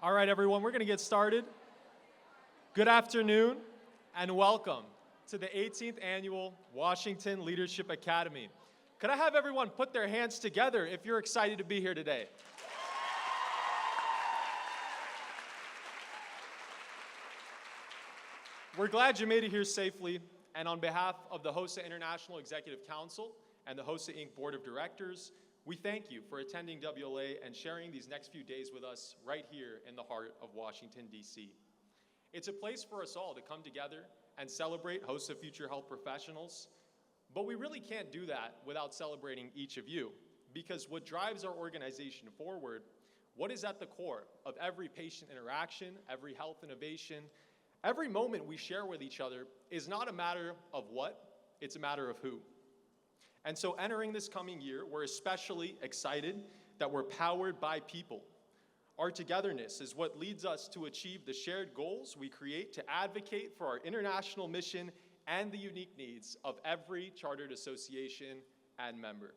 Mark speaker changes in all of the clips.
Speaker 1: All right, everyone, we're going to get started. Good afternoon and welcome to the 18th Annual Washington Leadership Academy. Could I have everyone put their hands together if you're excited to be here today? We're glad you made it here safely, and on behalf of the HOSA International Executive Council and the HOSA Inc. Board of Directors, we thank you for attending WLA and sharing these next few days with us right here in the heart of Washington, D.C. It's a place for us all to come together and celebrate HOSA-Future health professionals, but we really can't do that without celebrating each of you, because what drives our organization forward, what is at the core of every patient interaction, every health innovation, every moment we share with each other is not a matter of what, it's a matter of who. And so entering this coming year, we're especially excited that we're powered by people. Our togetherness is what leads us to achieve the shared goals we create to advocate for our international mission and the unique needs of every chartered association and member.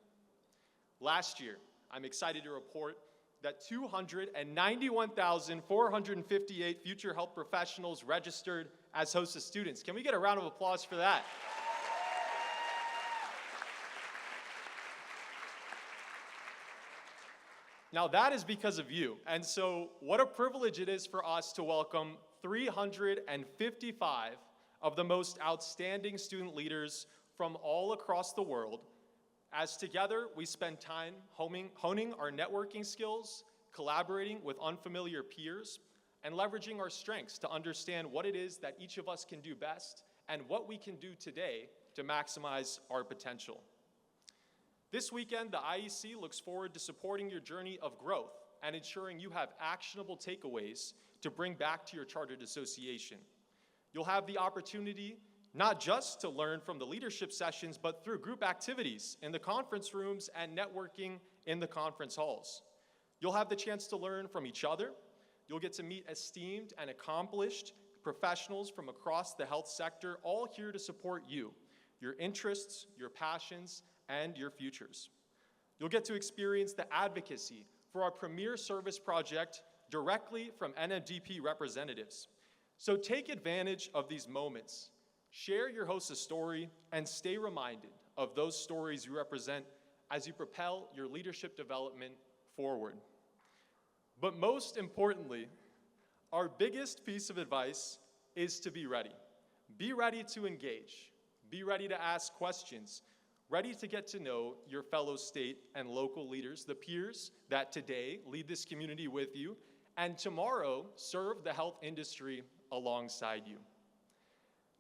Speaker 1: Last year, I'm excited to report that 291,458 future health professionals registered as HOSA students. Can we get a round of applause for that? Now that is because of you, and so what a privilege it is for us to welcome 355 of the most outstanding student leaders from all across the world, as together we spend time honing our networking skills, collaborating with unfamiliar peers, and leveraging our strengths to understand what it is that each of us can do best and what we can do today to maximize our potential. This weekend, the IEC looks forward to supporting your journey of growth and ensuring you have actionable takeaways to bring back to your chartered association. You'll have the opportunity not just to learn from the leadership sessions, but through group activities in the conference rooms and networking in the conference halls. You'll have the chance to learn from each other. You'll get to meet esteemed and accomplished professionals from across the health sector, all here to support you, your interests, your passions, and your futures. You'll get to experience the advocacy for our premier service project directly from NMDP representatives. So take advantage of these moments. Share your HOSA story and stay reminded of those stories you represent as you propel your leadership development forward. But most importantly, our biggest piece of advice is to be ready. Be ready to engage. Be ready to ask questions. Ready to get to know your fellow state and local leaders, the peers that today lead this community with you, and tomorrow serve the health industry alongside you.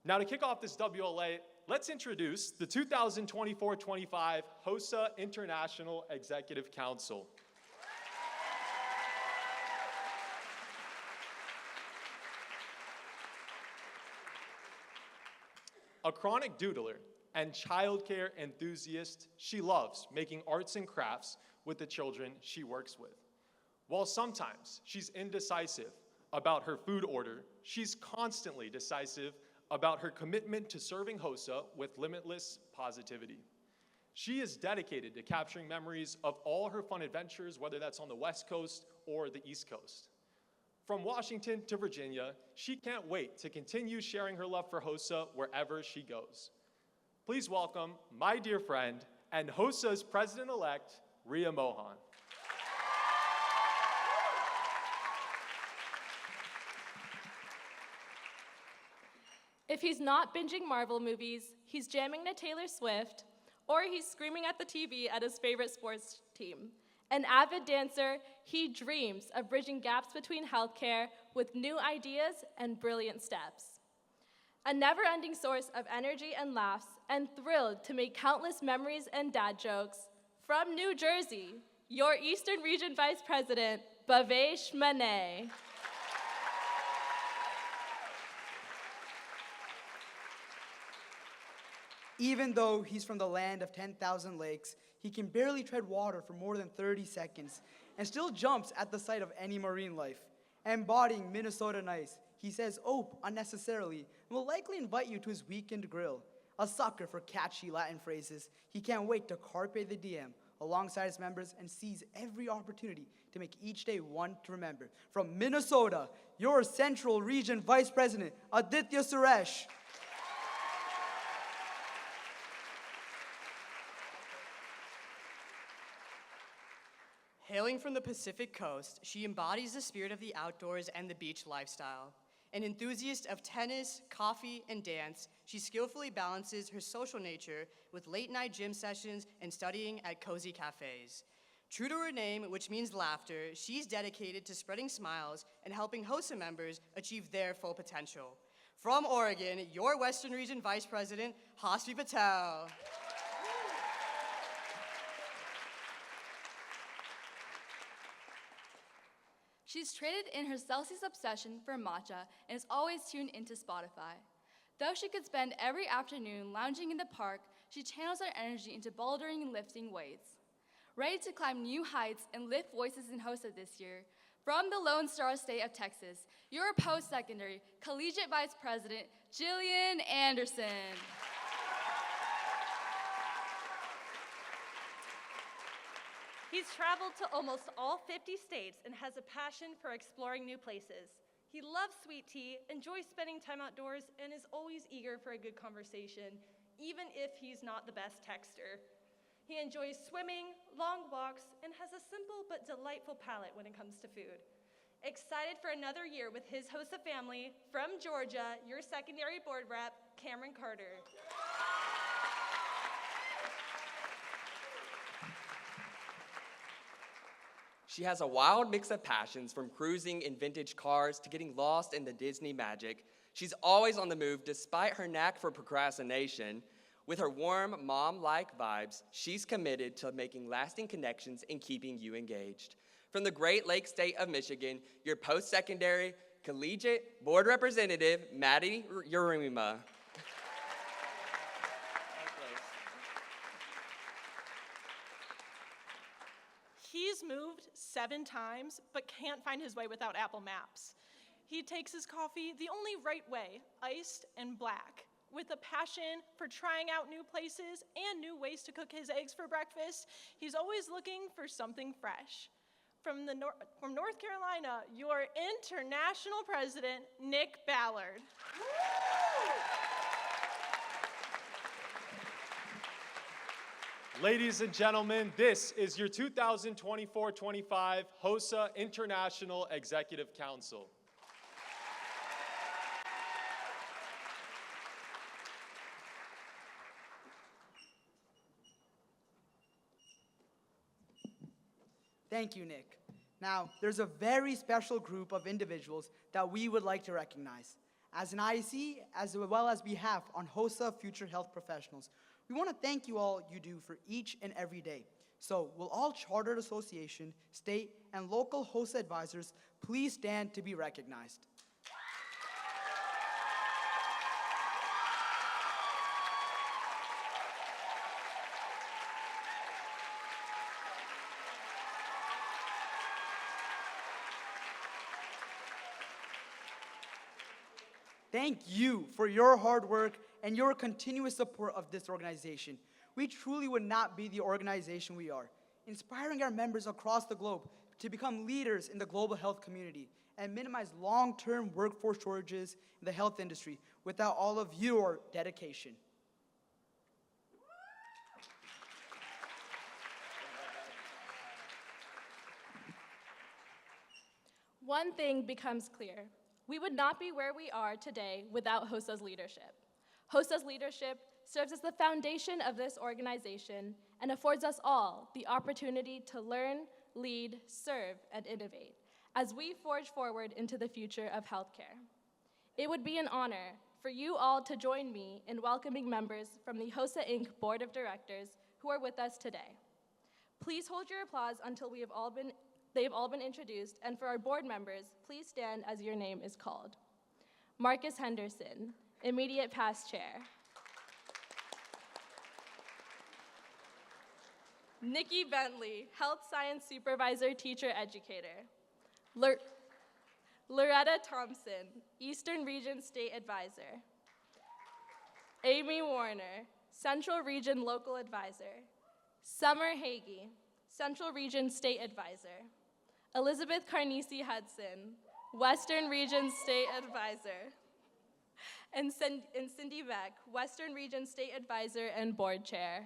Speaker 1: Now to kick off this WLA, let's introduce the 2024-25 HOSA International Executive Council. A chronic doodler and childcare enthusiast, she loves making arts and crafts with the children she works with. While sometimes she's indecisive about her food order, she's constantly decisive about her commitment to serving HOSA with limitless positivity. She is dedicated to capturing memories of all her fun adventures, whether that's on the West Coast or the East Coast. From Washington to Virginia, she can't wait to continue sharing her love for HOSA wherever she goes. Please welcome my dear friend and HOSA's president-elect, Ria Mohan.
Speaker 2: If he's not binging Marvel movies, he's jamming to Taylor Swift, or he's screaming at the TV at his favorite sports team. An avid dancer, he dreams of bridging gaps between healthcare with new ideas and brilliant steps. A never-ending source of energy and laughs, and thrilled to make countless memories and dad jokes. From New Jersey, your Eastern Region Vice President, Bhavesh Mane.
Speaker 3: Even though he's from the land of 10,000 lakes, he can barely tread water for more than 30 seconds and still jumps at the sight of any marine life. Embodying Minnesota nice, he says "ope" unnecessarily and will likely invite you to his weekend grill. A sucker for catchy Latin phrases, he can't wait to carpe the diem alongside his members and seize every opportunity to make each day one to remember. From Minnesota, your Central Region Vice President, Aditya Suresh.
Speaker 4: Hailing from the Pacific Coast, she embodies the spirit of the outdoors and the beach lifestyle. An enthusiast of tennis, coffee, and dance, she skillfully balances her social nature with late-night gym sessions and studying at cozy cafes. True to her name, which means laughter, she's dedicated to spreading smiles and helping HOSA members achieve their full potential. From Oregon, your Western Region Vice President, Hasbi Patel.
Speaker 5: She's traded in her Celsius obsession for matcha and is always tuned into Spotify. Though she could spend every afternoon lounging in the park, she channels her energy into bouldering and lifting weights. Ready to climb new heights and lift voices in HOSA this year, from the Lone Star State of Texas, your post-secondary collegiate vice president, Jillian Anderson.
Speaker 6: He's traveled to almost all 50 states and has a passion for exploring new places. He loves sweet tea, enjoys spending time outdoors, and is always eager for a good conversation, even if he's not the best texter. He enjoys swimming, long walks, and has a simple but delightful palate when it comes to food. Excited for another year with his HOSA family, from Georgia, your secondary board rep, Cameron Carter.
Speaker 7: She has a wild mix of passions, from cruising in vintage cars to getting lost in the Disney magic. She's always on the move despite her knack for procrastination. With her warm, mom-like vibes, she's committed to making lasting connections and keeping you engaged. From the Great Lakes State of Michigan, your post-secondary collegiate board representative, Maddie Urima.
Speaker 8: He's moved 7 times, but can't find his way without Apple Maps. He takes his coffee the only right way, iced and black. With a passion for trying out new places and new ways to cook his eggs for breakfast, he's always looking for something fresh. From North Carolina, your international president, Nick Ballard.
Speaker 1: Ladies and gentlemen, this is your 2024-25 HOSA International Executive Council.
Speaker 3: Thank you, Nick. Now, there's a very special group of individuals that we would like to recognize. As an IEC, as well as behalf on HOSA-Future Health Professionals, we want to thank you all you do for each and every day. So, will all chartered association, state, and local HOSA advisors please stand to be recognized? Thank you for your hard work and your continuous support of this organization. We truly would not be the organization we are, inspiring our members across the globe to become leaders in the global health community and minimize long-term workforce shortages in the health industry without all of your dedication.
Speaker 2: One thing becomes clear. We would not be where we are today without HOSA's leadership. HOSA's leadership serves as the foundation of this organization and affords us all the opportunity to learn, lead, serve, and innovate as we forge forward into the future of healthcare. It would be an honor for you all to join me in welcoming members from the HOSA Inc. Board of Directors who are with us today. Please hold your applause until they've all been introduced, and for our board members, please stand as your name is called. Marcus Henderson, immediate past chair. Nikki Bentley, health science supervisor, teacher, educator. Loretta Thompson, Eastern Region State Advisor. Amy Warner, Central Region Local Advisor. Summer Hagee, Central Region State Advisor. Elizabeth Carnesi Hudson, Western Region State Advisor. And Cindy Beck, Western Region State Advisor and Board Chair.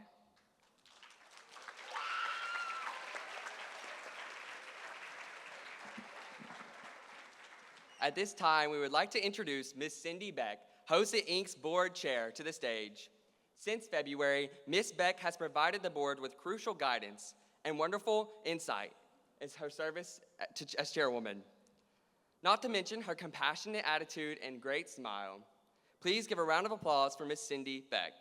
Speaker 7: At this time, we would like to introduce Ms. Cindy Beck, HOSA Inc.'s Board Chair, to the stage. Since February, Ms. Beck has provided the board with crucial guidance and wonderful insight as her service as chairwoman. Not to mention her compassionate attitude and great smile. Please give a round of applause for Ms. Cindy Beck.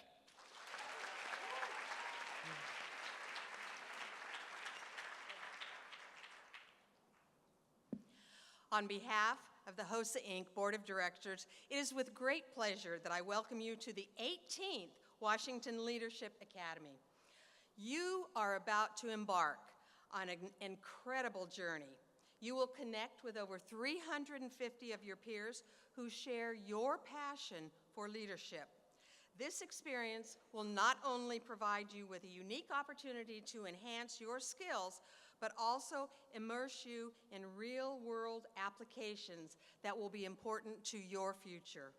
Speaker 9: On behalf of the HOSA Inc. Board of Directors, it is with great pleasure that I welcome you to the 18th Washington Leadership Academy. You are about to embark on an incredible journey. You will connect with over 350 of your peers who share your passion for leadership. This experience will not only provide you with a unique opportunity to enhance your skills, but also immerse you in real-world applications that will be important to your future.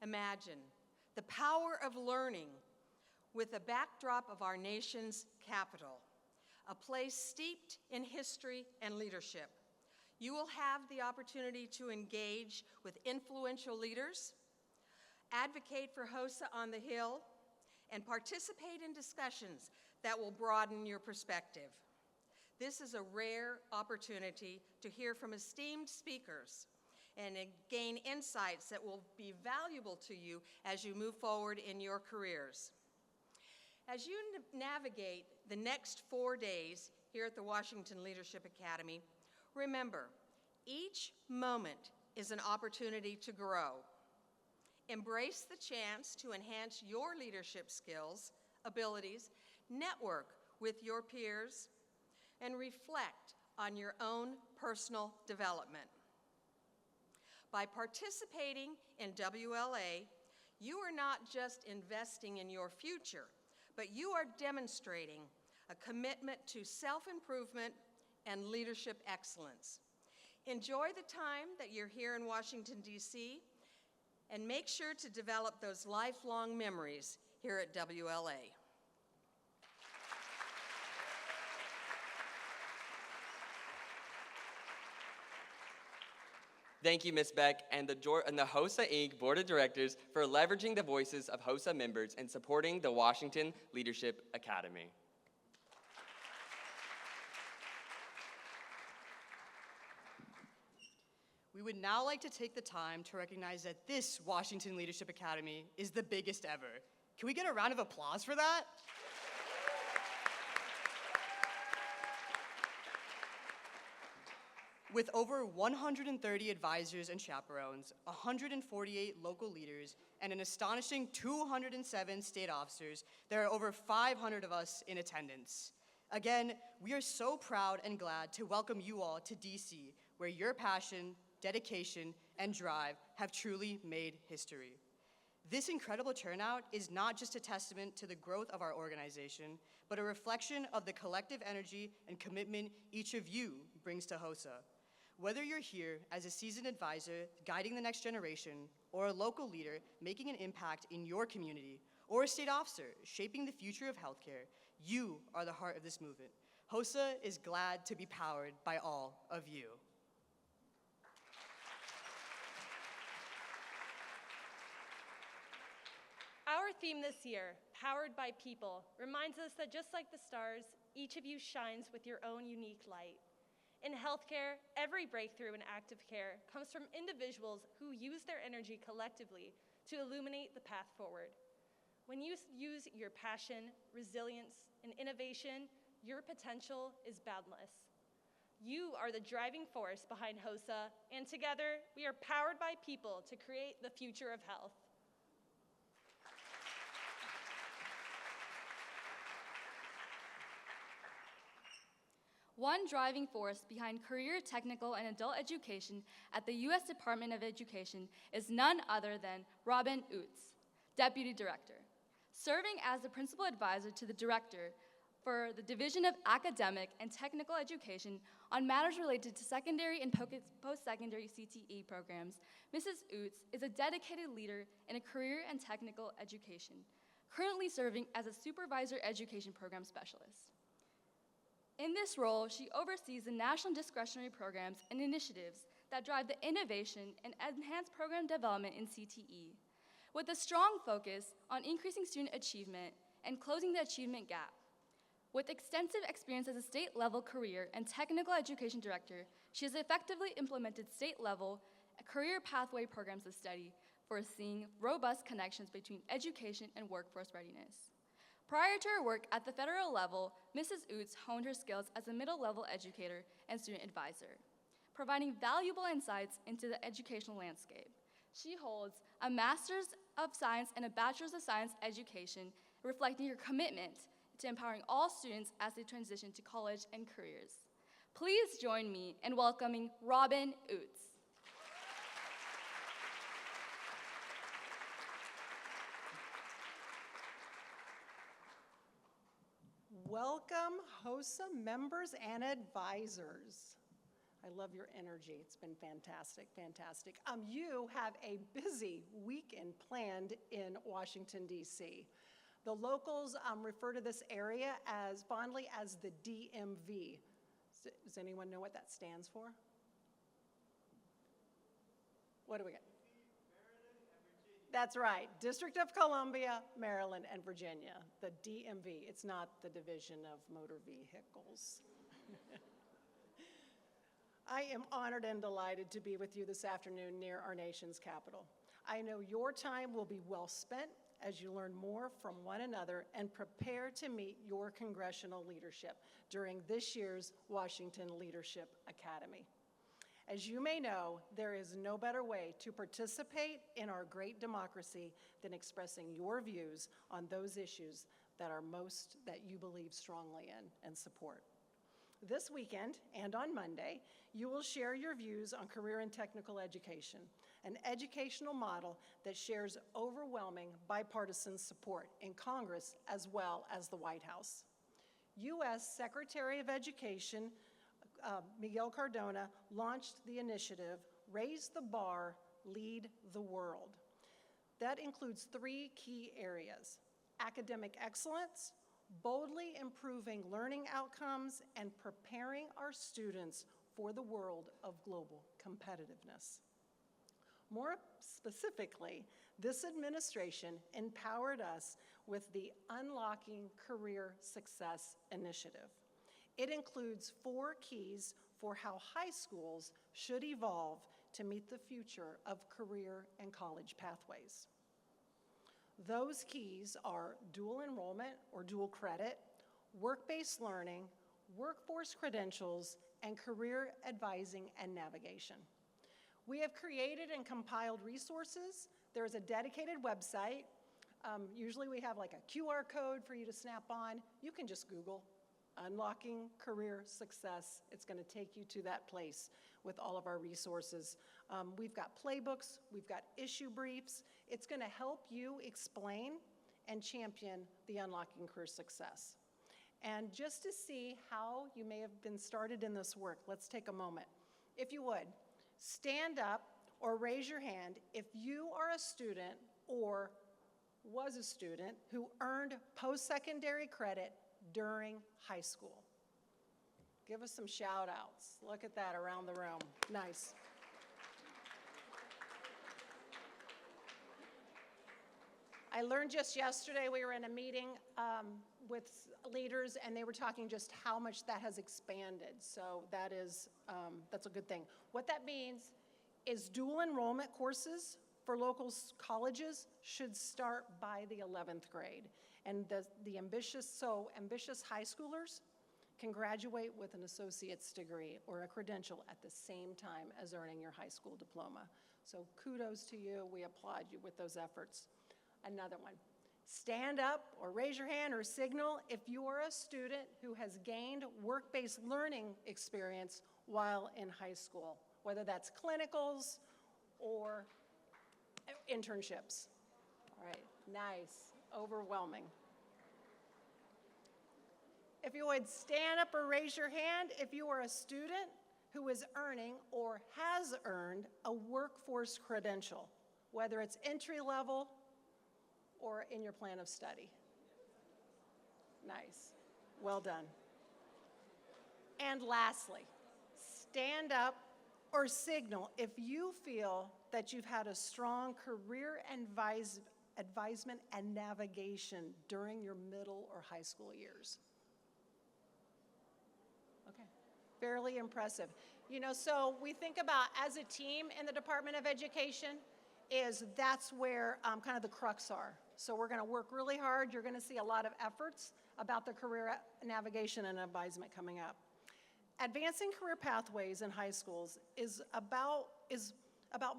Speaker 9: Imagine the power of learning with the backdrop of our nation's capital, a place steeped in history and leadership. You will have the opportunity to engage with influential leaders, advocate for HOSA on the Hill, and participate in discussions that will broaden your perspective. This is a rare opportunity to hear from esteemed speakers and gain insights that will be valuable to you as you move forward in your careers. As you navigate the next 4 days here at the Washington Leadership Academy, remember, each moment is an opportunity to grow. Embrace the chance to enhance your leadership skills, abilities, network with your peers, and reflect on your own personal development. By participating in WLA, you are not just investing in your future, but you are demonstrating a commitment to self-improvement and leadership excellence. Enjoy the time that you're here in Washington, D.C., and make sure to develop those lifelong memories here at WLA.
Speaker 7: Thank you, Ms. Beck, and the HOSA Inc. Board of Directors for leveraging the voices of HOSA members and supporting the Washington Leadership Academy.
Speaker 4: We would now like to take the time to recognize that this Washington Leadership Academy is the biggest ever. Can we get a round of applause for that? With over 130 advisors and chaperones, 148 local leaders, and an astonishing 207 state officers, there are over 500 of us in attendance. Again, we are so proud and glad to welcome you all to DC, where your passion, dedication, and drive have truly made history. This incredible turnout is not just a testament to the growth of our organization, but a reflection of the collective energy and commitment each of you brings to HOSA. Whether you're here as a seasoned advisor guiding the next generation, or a local leader making an impact in your community, or a state officer shaping the future of healthcare, you are the heart of this movement. HOSA is glad to be powered by all of you.
Speaker 6: Our theme this year, Powered by People, reminds us that just like the stars, each of you shines with your own unique light. In healthcare, every breakthrough in active care comes from individuals who use their energy collectively to illuminate the path forward. When you use your passion, resilience, and innovation, your potential is boundless. You are the driving force behind HOSA, and together, we are powered by people to create the future of health.
Speaker 5: One driving force behind career, technical, and adult education at the U.S. Department of Education is none other than Robin Utz, Deputy Director. Serving as the Principal Advisor to the Director for the Division of Academic and Technical Education on matters related to secondary and post-secondary CTE programs, Mrs. Utz is a dedicated leader in a career and technical education, currently serving as a supervisor education program specialist. In this role, she oversees the national discretionary programs and initiatives that drive the innovation and enhanced program development in CTE, with a strong focus on increasing student achievement and closing the achievement gap. With extensive experience as a state-level career and technical education director, she has effectively implemented state-level career pathway programs of study, foreseeing robust connections between education and workforce readiness. Prior to her work at the federal level, Mrs. Utz honed her skills as a middle-level educator and student advisor, providing valuable insights into the educational landscape. She holds a Master's of Science and a Bachelor's of Science education, reflecting her commitment to empowering all students as they transition to college and careers. Please join me in welcoming Robin Utz.
Speaker 10: Welcome, HOSA members and advisors. I love your energy. It's been fantastic, fantastic. You have a busy weekend planned in Washington, D.C. The locals refer to this area as fondly as the DMV. Does anyone know what that stands for? What do we get? That's right, District of Columbia, Maryland, and Virginia, the DMV. It's not the Division of Motor Vehicles. I am honored and delighted to be with you this afternoon near our nation's capital. I know your time will be well spent as you learn more from one another and prepare to meet your congressional leadership during this year's Washington Leadership Academy. As you may know, there is no better way to participate in our great democracy than expressing your views on those issues that you believe strongly in and support. This weekend and on Monday, you will share your views on career and technical education, an educational model that shares overwhelming bipartisan support in Congress as well as the White House. U.S. Secretary of Education Miguel Cardona launched the initiative, Raise the Bar, Lead the World. That includes 3 key areas: academic excellence, boldly improving learning outcomes, and preparing our students for the world of global competitiveness. More specifically, this administration empowered us with the Unlocking Career Success Initiative. It includes 4 keys for how high schools should evolve to meet the future of career and college pathways. Those keys are dual enrollment or dual credit, work-based learning, workforce credentials, and career advising and navigation. We have created and compiled resources. There's a dedicated website. Usually we have like a QR code for you to snap on. You can just Google Unlocking Career Success. It's going to take you to that place with all of our resources. We've got playbooks, we've got issue briefs. It's going to help you explain and champion the Unlocking Career Success. And just to see how you may have been started in this work, let's take a moment. If you would, stand up or raise your hand if you are a student or was a student who earned post-secondary credit during high school. Give us some shout outs. Look at that around the room. Nice. I learned just yesterday, we were in a meeting with leaders and they were talking just how much that has expanded. So that's a good thing. What that means is dual enrollment courses for local colleges should start by the 11th grade. And the ambitious high schoolers can graduate with an associate's degree or a credential at the same time as earning your high school diploma. So kudos to you. We applaud you with those efforts. Another one. Stand up or raise your hand or signal if you are a student who has gained work-based learning experience while in high school, whether that's clinicals or internships. All right, nice, overwhelming. if you would stand up or raise your hand if you are a student who is earning or has earned a workforce credential, whether it's entry level or in your plan of study. Nice. Well done. And lastly, stand up or signal if you feel that you've had a strong career advisement and navigation during your middle or high school years. Okay, fairly impressive. You know, so we think about as a team in the Department of Education, that's where kind of the crux are. So we're going to work really hard. You're going to see a lot of efforts about the career navigation and advisement coming up. Advancing career pathways in high schools is about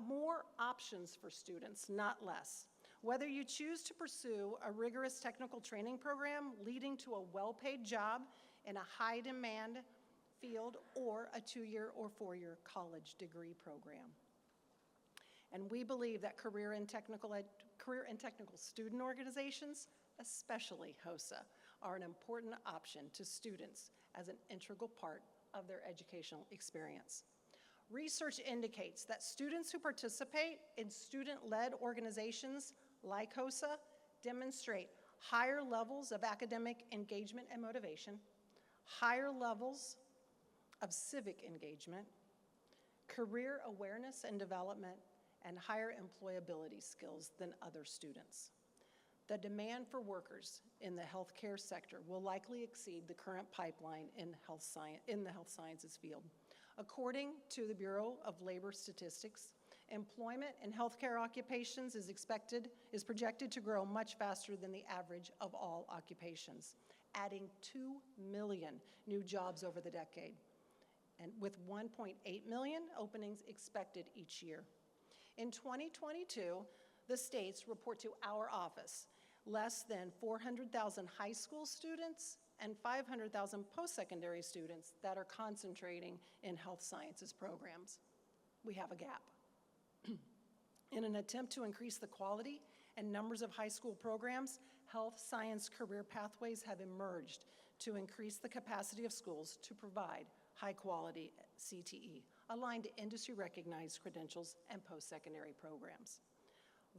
Speaker 10: more options for students, not less. Whether you choose to pursue a rigorous technical training program leading to a well-paid job in a high-demand field or a 2-year or 4-year college degree program. And we believe that career and technical student organizations, especially HOSA, are an important option to students as an integral part of their educational experience. Research indicates that students who participate in student-led organizations like HOSA demonstrate higher levels of academic engagement and motivation, higher levels of civic engagement, career awareness and development, and higher employability skills than other students. The demand for workers in the healthcare sector will likely exceed the current pipeline in the health sciences field. According to the Bureau of Labor Statistics, employment in healthcare occupations is projected to grow much faster than the average of all occupations, adding 2 million new jobs over the decade, and with 1.8 million openings expected each year. In 2022, the states report to our office less than 400,000 high school students and 500,000 post-secondary students that are concentrating in health sciences programs. We have a gap. In an attempt to increase the quality and numbers of high school programs, health science career pathways have emerged to increase the capacity of schools to provide high-quality CTE, aligned to industry-recognized credentials and post-secondary programs.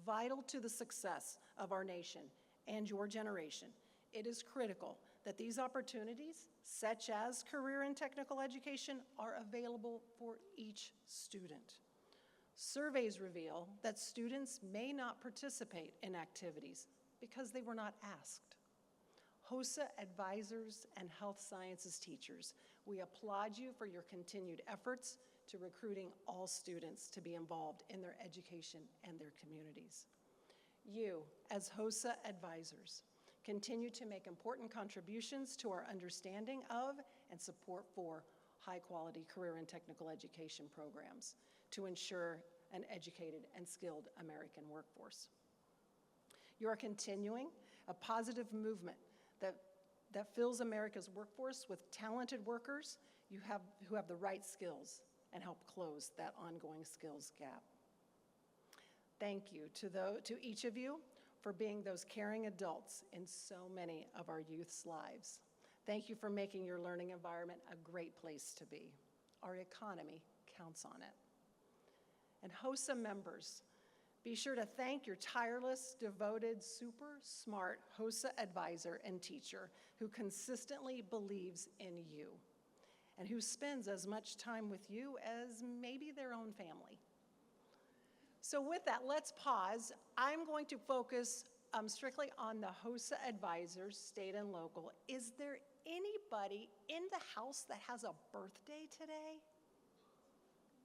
Speaker 10: Vital to the success of our nation and your generation, it is critical that these opportunities, such as career and technical education, are available for each student. Surveys reveal that students may not participate in activities because they were not asked. HOSA advisors and health sciences teachers, we applaud you for your continued efforts to recruiting all students to be involved in their education and their communities. You, as HOSA advisors, continue to make important contributions to our understanding of and support for high-quality career and technical education programs to ensure an educated and skilled American workforce. You are continuing a positive movement that fills America's workforce with talented workers who have the right skills and help close that ongoing skills gap. Thank you to each of you for being those caring adults in so many of our youth's lives. Thank you for making your learning environment a great place to be. Our economy counts on it. And HOSA members, be sure to thank your tireless, devoted, super smart HOSA advisor and teacher who consistently believes in you and who spends as much time with you as maybe their own family. So with that, let's pause. I'm going to focus strictly on the HOSA advisors, state and local. Is there anybody in the house that has a birthday today?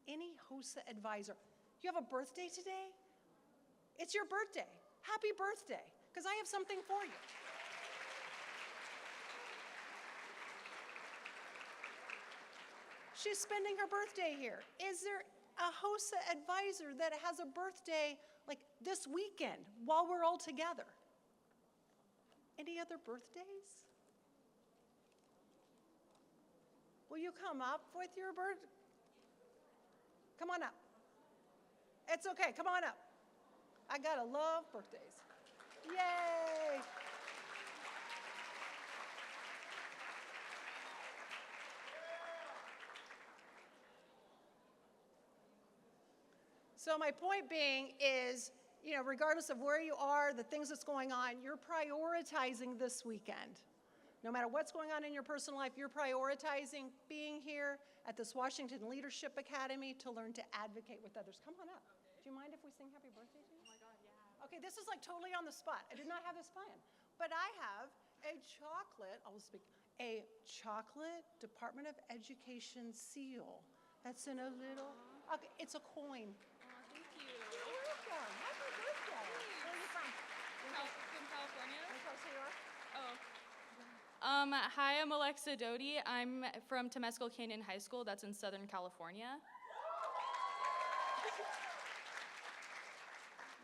Speaker 10: Any HOSA advisor? You have a birthday today? It's your birthday. Happy birthday, because I have something for you. She's spending her birthday here. Is there a HOSA advisor that has a birthday like this weekend while we're all together? Any other birthdays? Will you come up with your birthday? Come on up. It's okay, come on up. I gotta love birthdays. Yay! So my point being is, regardless of where you are, the things that's going on, you're prioritizing this weekend. No matter what's going on in your personal life, you're prioritizing being here at this Washington Leadership Academy to learn to advocate with others. Come on up. Do you mind if we sing happy birthday to you? Oh my God, yeah. Okay, this is like totally on the spot. I did not have this planned. But I have a chocolate Department of Education seal. That's in a little, okay, it's a coin.
Speaker 5: Thank you.
Speaker 10: You're welcome. Happy birthday. Where are you from?
Speaker 5: From California?
Speaker 10: Can you tell us who you are?
Speaker 5: Hi, I'm Alexa Doty. I'm from Temescal Canyon High School. That's in Southern California.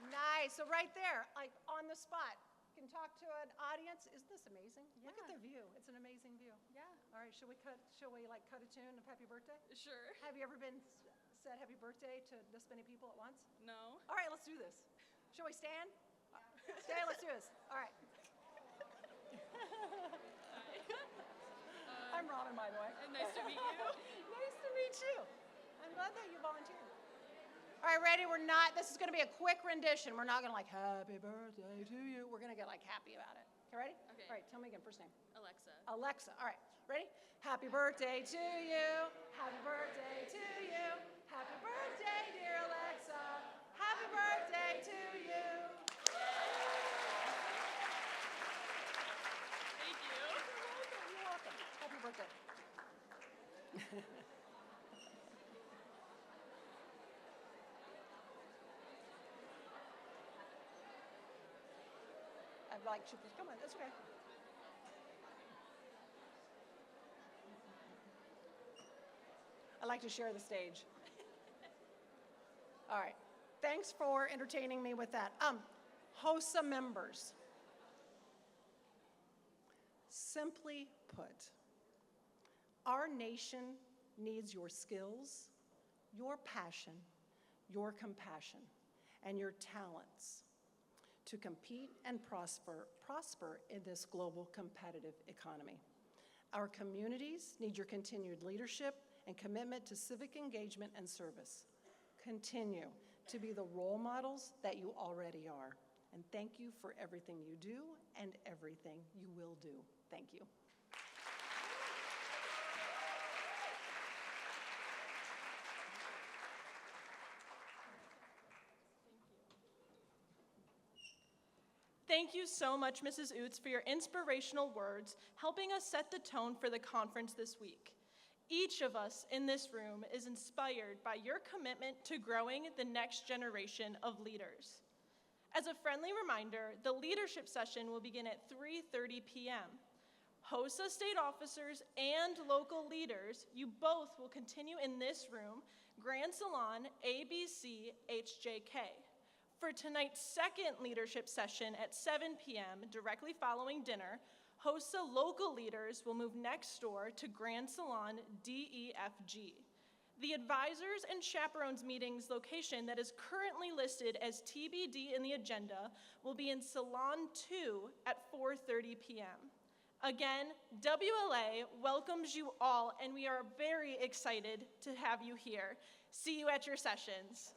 Speaker 10: Nice. So right there, like on the spot, you can talk to an audience. Isn't this amazing? Look at
Speaker 5: Yeah.
Speaker 10: the view. It's an amazing view.
Speaker 5: Yeah.
Speaker 10: All right. Shall we cut a tune of happy birthday?
Speaker 5: Sure.
Speaker 10: Have you ever said happy birthday to this many people at once?
Speaker 5: No.
Speaker 10: All right. Let's do this. Shall we stand? Stand. Let's do this. All right. I'm Robin, by the way.
Speaker 5: Nice to meet you.
Speaker 10: Nice to meet you. I'm glad that you volunteered. All right, ready? This is going to be a quick rendition. We're not going to like, happy birthday to you. We're going to get like happy about it. Okay, ready?
Speaker 5: Okay.
Speaker 10: All right, tell me again, first name.
Speaker 5: Alexa.
Speaker 10: Alexa. All right, ready? Happy birthday to you. Happy birthday to you. Happy birthday, dear Alexa. Happy birthday to you.
Speaker 5: Thank you.
Speaker 10: You're welcome. Happy birthday. I'd like to, come on, that's okay. I'd like to share the stage. All right, thanks for entertaining me with that. HOSA members. Simply put, our nation needs your skills, your passion, your compassion, and your talents to compete and prosper in this global competitive economy. Our communities need your continued leadership and commitment to civic engagement and service. Continue to be the role models that you already are. And thank you for everything you do and everything you will do. Thank you.
Speaker 8: Thank you so much, Mrs. Utz, for your inspirational words, helping us set the tone for the conference this week. Each of us in this room is inspired by your commitment to growing the next generation of leaders. As a friendly reminder, the leadership session will begin at 3:30 p.m. HOSA state officers and local leaders, you both will continue in this room, Grand Salon ABC HJK. For tonight's second leadership session at 7 p.m., directly following dinner, HOSA local leaders will move next door to Grand Salon DEFG. The advisors and chaperones meetings location that is currently listed as TBD in the agenda will be in Salon 2 at 4:30 p.m. Again, WLA welcomes you all, and we are very excited to have you here. See you at your sessions.